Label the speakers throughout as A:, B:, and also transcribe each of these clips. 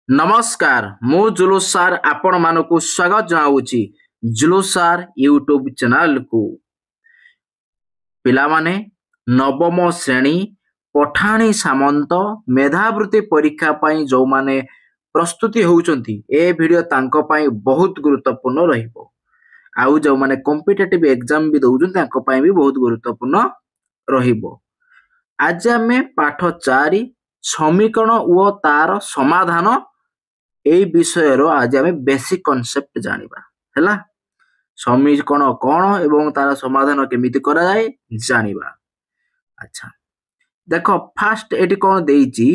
A: नमस्कार मु जुलूस सार आपण मानकु स्वागत जनाऊची जुलूस सार यूट्यूब चैनल को। पिला माने नवम श्रेणी पठाणी सामंत मेधावृत्ति परीक्षा पाई जो माने प्रस्तुति होउचंती ए वीडियो तांको पाई बहुत गुरुत्वपूर्ण रहिबो। आउ जो माने कॉम्पिटिटिव एग्जाम भी दउचन तांको पाई भी बहुत गुरुत्वपूर्ण रहिबो। आज हमें पाठ 4 समीकरण व तार समाधान एई विषय रो आज हमें बेसिक कांसेप्ट जानिबा हैला। समीकरण कोन एवं तार समाधान केमिति करा जाय जानिबा। अच्छा देखो फास्ट एटी कोन देइची,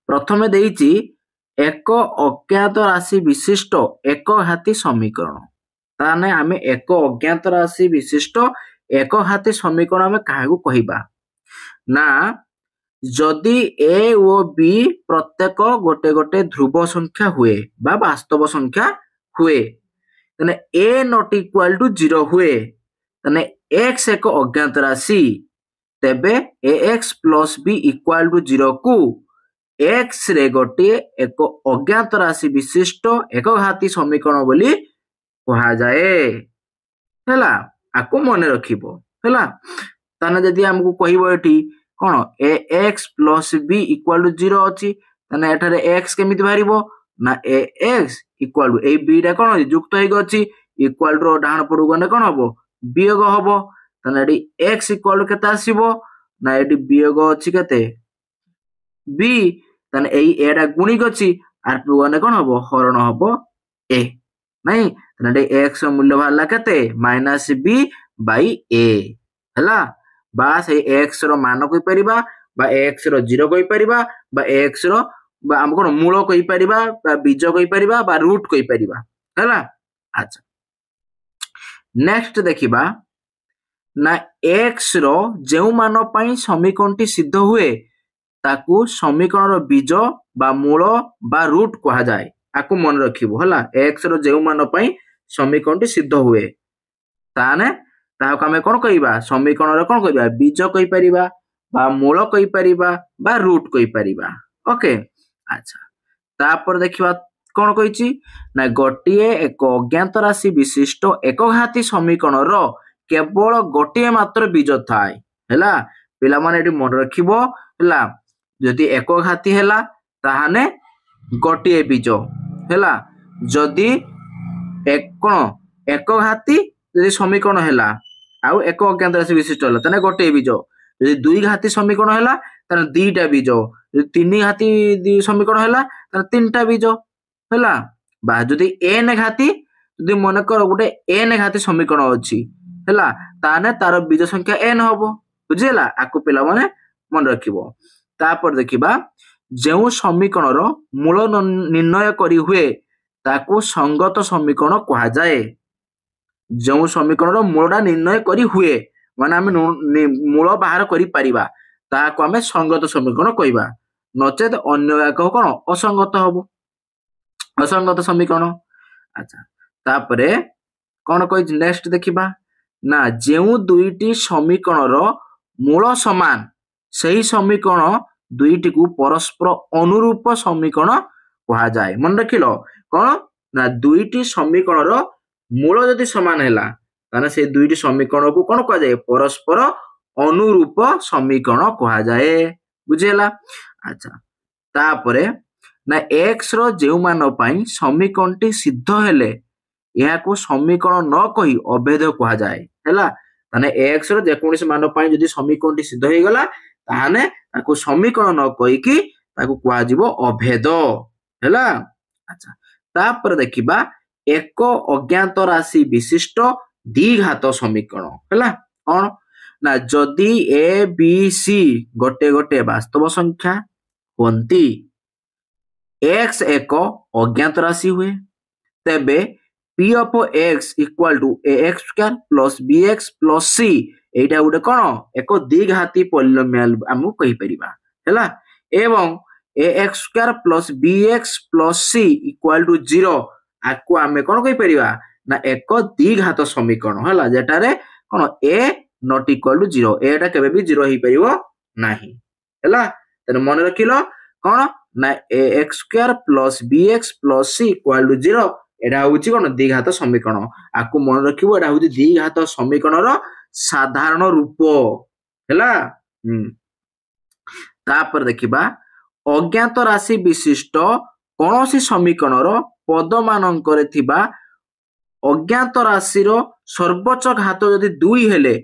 A: प्रथमे देइची एक अज्ञात राशि विशिष्ट एक घाती समीकरण। ताने आमे एक अज्ञात राशि विशिष्ट एक घाती समीकरण आमे काहाकू कहिबा ना जदि ए ओ बी प्रत्येक गोटे गोटे ध्रुव संख्या हुए बा वास्तव संख्या हुए तने ए नॉट इक्वल टू 0 हुए तने x एक अज्ञात राशि तेबे ax plus b equal to 0 को x रे गोटे एक अज्ञात राशि विशिष्ट एक घाती समीकरण बोली कहा जाए हैला। आको मने रखिबो हैला। ताने जदि हमकु कहिबो एठी कोन ax plus b equal to 0 अछि तने एठारे x केमिति बाहरिबो ना ax equal to a b टा कोन युक्त होई गछि इक्वल टू डाहण पडु गने कोन हबो वियोग हबो तने एडी x इक्वल टू केते आसीबो ना एडी वियोग अछि केते b तने एई a टा गुणी गछि आर पडु गने कोन हबो हरण हबो a नै तने एडी x मूल्य बाहरला केते -b बाई a हैला। बास एक्स रो मान कहि परिबा बा एक्स रो 0 कहि परिबा बा एक्स रो बा हम कोन मूल कहि परिबा बा बीज कहि परिबा बा रूट कहि परिबा हैला। अच्छा नेक्स्ट देखिबा ना एक्स रो जेउ मान पई समीकरणटी सिद्ध हुए ताकू समीकरण रो बीज बा मूल बा रूट कहा जाय। आकू मन रखिबो हैला। एक्स रो जेउ मान पई समीकरणटी सिद्ध हुए ताने ताको हमें कोन कहिबा समीकरण रे कोन कहिबा बीज कहि परिबा बा मूल कहि परिबा बा रूट कहि परिबा। ओके अच्छा तापर देखिबा कोन कहिची ना गोटिए एक अज्ञात राशि विशिष्ट एक घाती समीकरण रो केवल गोटिए मात्र बीज थाय हैला। पिला माने एटी मन रखिबो हैला। जदि एक घाती हैला ताहाने गोटिए बीज हैला। जदि एक कोन एक घाती जदि समीकरण हैला आउ एक अज्ञात राशि विशिष्ट होला तने गोटे बीज। यदि दुई घाती समीकरण हैला तने दुईटा बीज। यदि तीन घाती समीकरण हैला तने तीनटा बीज हैला। बा जदि n घाती जदि मन कर गोटे n घाती समीकरण अछि हैला ताने तार बीज संख्या n हबो बुझिला। आकु पिला माने मन रखिबो। तापर देखिबा जेउ समीकरण रो मूल निर्णय करी हुए ताकू संगत समीकरण कहा जाए। जो समीकरण मूलटा निर्णय करी हुए माने आमे मूल बाहर करी परिबा ताको आमे संगत समीकरण कहिबा नचेत अन्य एक कोन असंगत हबो असंगत समीकरण। अच्छा तापरे कोन कहि नेक्स्ट देखिबा ना जेउ दुईटी समीकरण रो मूल समान सही समीकरण दुईटी को परस्पर अनुरूप समीकरण कहा जाए। मन रखिलो कोन ना दुईटी समीकरण रो मूल जदि समान हैला ताने से दुईटी समीकरण को कोन कहा जाए परस्पर अनुरूप समीकरण कहा जाए बुझेला। अच्छा तापरे ना x रो जेउ मान पई समीकरणटी सिद्ध हेले या को समीकरण न कहि अभेद कहा जाए हैला। ताने x रो जे कोनसे मान पई जदि समीकरणटी सिद्ध हे गला ताने ताको समीकरण न कहि कि ताको कहा जिवो अभेद हैला। अच्छा तापर देखिबा एक अज्ञात राशि विशिष्ट द्विघात समीकरण हैला। कोन ना जदि ए बी सी गोटे गोटे वास्तव संख्या होंती x एक अज्ञात राशि हुए तेबे p of x equal to ax square plus bx plus c एटा उडे कोन एक द्विघाती पॉलिनोमियल हमु कहि परिबा हैला। एवं ax square plus bx plus c equal to 0 आकु आमे कोन कहि परिबा ना एक द्विघात समीकरण हैला जेटारे कोन a नॉट इक्वल टू 0 एटा केबे भी 0 ही परिबो ନାହିଁ ହେଲା ତେଣୁ ମନେ ରଖିଲ କଣ ନା ax square plus bx plus c equal to 0 এটা হচ্ছে কোন দ্বিঘাত সমীকরণ আকু মনে রাখিবো এটা হচ্ছে দ্বিঘাত সমীকরণৰ সাধারণ রূপ ହେଲା তারপরে দেখিবা অজ্ঞাত রাশি বিশিষ্ট কোনসি সমীকরণৰ পদ মানଙ୍କରେ থিবা অজ্ঞাত রাশির সর্বোচ্চ ঘাত যদি 2 হেলে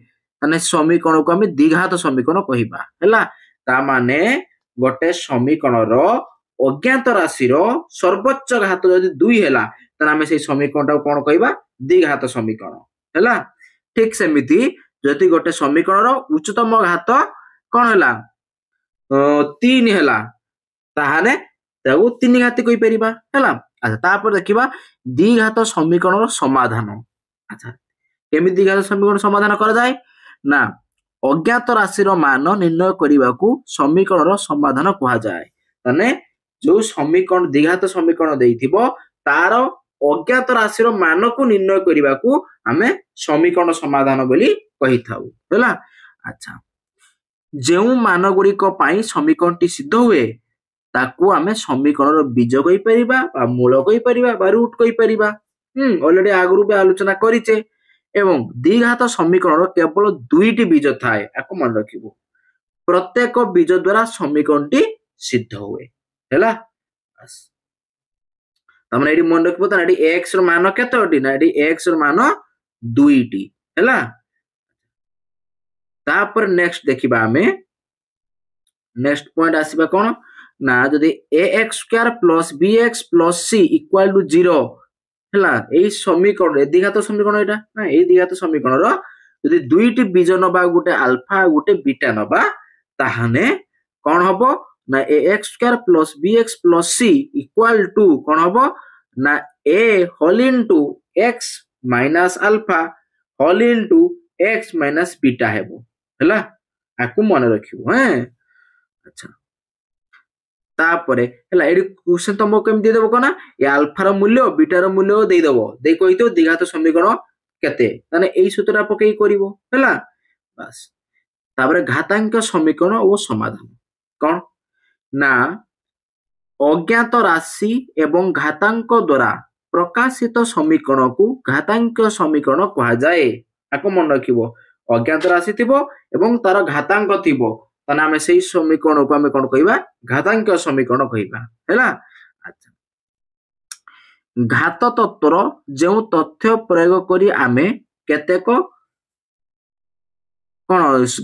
A: তানে সমীকরণକୁ আমি দ্বিঘাত সমীকরণ কহিবা ହେଲା তা মানে গোটে সমীকরণৰ অজ্ঞাত রাশির সর্বোচ্চ ঘাত যদি 2 হেলা তাহলে আমি সেই সমীকরণটাକୁ কোন কহিবা দ্বিঘাত সমীকরণ ହେଲା ঠিক সেমিতি যদি গোটে সমীকরণৰ উচ্চতম ঘাত কোন হেলা 3 হেলা তাহলে তাକୁ 3 ঘাতি কই परिबा ହେଲା আচ্ছা তারপর দেখিবা দ্বিঘাত সমীকরণৰ সমাধান আচ্ছা কেমিতি দ্বিঘাত সমীকরণ সমাধান করা যায় না অজ্ঞাত রাশির মান নির্ণয় করিবাকু সমীকরণৰ সমাধান কোয়া যায় মানে जो সমীকরণ দ্বিঘাত সমীকরণ দেইথিবো তার অজ্ঞাত রাশির মানকু নির্ণয় করিবাকু আমি সমীকরণ সমাধান বলি কহিথাউ ହେଲା আচ্ছা যেউ মানগুড়িক পাই সমীকরণটি সিদ্ধ হুয়ে তাকু আমি সমীকরণৰ বীজ কই परिबा বা মূল কই परिबा বা রুট কই परिबा অলরেডি আগরু বে আলোচনা করিছে এবং দ্বিঘাত সমীকরণৰ কেবল দুইটি বীজ থায় আকু মনে রাখিবো প্রত্যেক বীজ দ্বারা সমীকরণটি সিদ্ধ হুয়ে ହେଲା তারমানে এটি মনে রাখবো তাহলে এটি x র মান কেতটি না এটি x র মান 2টি ହେଲା তারপরে নেক্সট দেখিবা আমি নেক্সট পয়েন্ট আসিবা কোন না যদি ax square plus bx plus c equal two 0 ହେଲା এই সমীকরণ দ্বিঘাত সমীকরণ এটা না এই দ্বিঘাত সমীকরণৰ যদি দুইটি বীজ নবা গুটে আলফা গুটে বিটা নবা তাহলে কোন হবো না ax square plus bx plus c equal to কোন হবো না a whole into x minus alpha whole into x minus beta হেবো ହେଲା আকু মনে রাখিবো হ্যাঁ আচ্ছা তারপরে ହେଲା এডি কোশ্চেন তোমো কেমতি দেবো কোনা এ আলফার মূল্য বিটার মূল্য দেই দেবো দেই কইতো দ্বিঘাত সমীকরণ কেতে মানে এই সূত্রটা পকেই করিব ହେଲା বাস তারপরে ঘাতাঙ্ক সমীকরণ ও সমাধান কোন না অজ্ঞাত রাশি এবং ঘাতাঙ্ক দ্বারা প্রকাশিত সমীকরণকু ঘাতাঙ্ক সমীকরণ কোয়া যায় আকু মনে রাখিব অজ্ঞাত রাশি থিব এবং তার ঘাতাঙ্ক থিব তাহলে আমি সেই সমীকরণকু আমি কোন কইবা ঘাতাঙ্ক সমীকরণ কইবা ହେଲା আচ্ছা ঘাত তত্ত্বর যে তথ্য প্রয়োগ করি আমি কেতেক কোন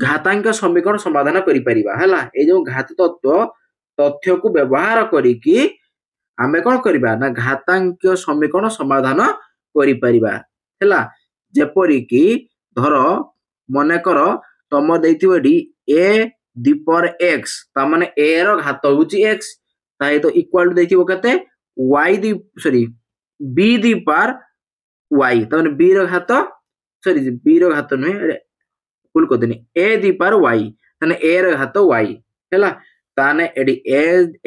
A: ঘাতাঙ্ক সমীকরণ সমাধান করি परिबा ହେଲା এই যে ঘাত তত্ত্ব তথ্যকু ব্যবহার করি কি আমি কোন করিবা না ঘাতাঙ্ক সমীকরণ সমাধান করি परिबा ହେଲା যেপরি কি ধরো মনে করো তোম দেইতিব এডি a দি পাওয়ার x তা মানে a এর ঘাত হউচি x তাই তো ইকুয়াল টু দেইতিব কেতে y দি সরি b দি পাওয়ার y তা মানে b এর ঘাত সরি b এর ঘাত নয় ভুল করদেনি a দি পাওয়ার y তাহলে a এর ঘাত y ହେଲା তানে এডি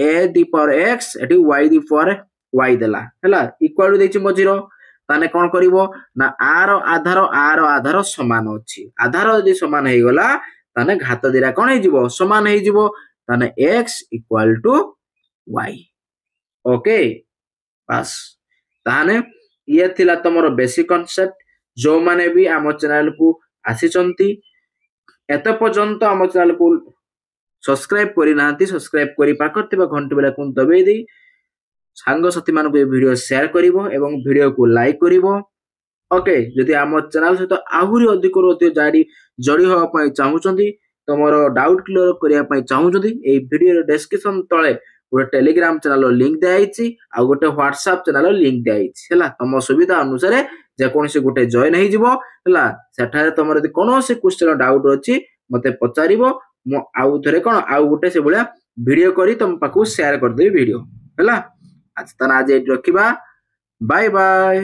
A: a the power x eddy y the power y দেলা ହେଲା ইকুয়াল টু দেইছি মজিরো তানে কোন করিব না r আধার সমান ଅଛି আধার যদি সমান হই গলা তানে ঘাত দিরা কোন হই যিব সমান হই যিব তানে x ইকুয়াল টু y ওকে বাস তানে ইয়ে থিলা তমর বেসিক কনসেপ্ট जो माने भी आम चैनल को आसीचंती एत पर्यंत आम चैनल को सब्सक्राइब करी नांती सब्सक्राइब करी पाकर थिबा घंटी बेला कोन दबे देई सांग साथी मान को वीडियो शेयर करिवो एवं वीडियो को लाइक करिवो ओके जदि आम चैनल सहित आहुरी अधिक जड़ी होवा पई चाहुचंती तमरो डाउट क्लियर करिया पई चाहुचंती ए वीडियो डिस्क्रिप्शन तळे गोटे टेलीग्राम चैनल लिंक दियाइछि आ गोटे व्हाट्सएप चैनल लिंक दियाइछि हैला तम सुविधा अनुसार जे कोनसे गोटे जॉइन हेइ जिवो हैला सेठारे तमर यदि कोनोसे क्वेश्चन डाउट अछि मते पचारिबो मो आउ थरे कोन आउ गोटे से बळिया वीडियो करी तम पाकू शेयर कर देबी वीडियो हैला अच्छा तना आज रखिबा बाय बाय।